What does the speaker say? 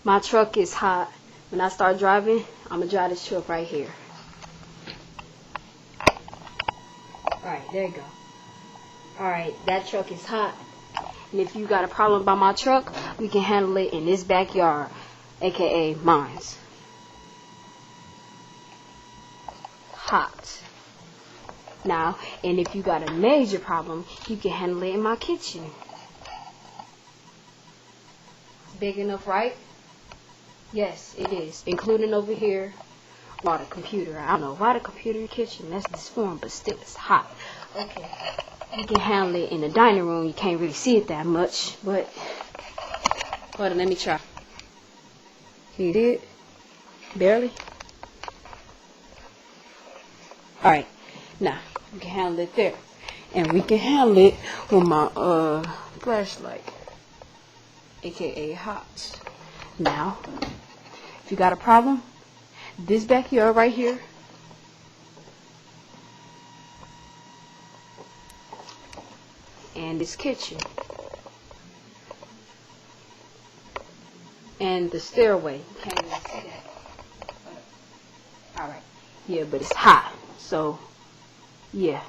My truck is hot. When I start driving, I'm gonna drive this truck right here. Alright, there you go. Alright, that truck is hot. And if you got a problem about my truck, we can handle it in this backyard, aka mine's. Hot. Now, and if you got a major problem, you can handle it in my kitchen. Big enough, right? Yes, it is. Including over here, or the computer. I don't know why the computer in the kitchen. That's this form, but still it's hot. Okay. You can handle it in the dining room. You can't really see it that much, but hold on, let me try. You see it? Barely? Alright. Now, we can handle it there. And we can handle it with my flashlight, aka hot. Now, if you got a problem, this backyard right here, and this kitchen, and the stairway. You can't even see that. Alright. Yeah, but it's hot. So, yeah.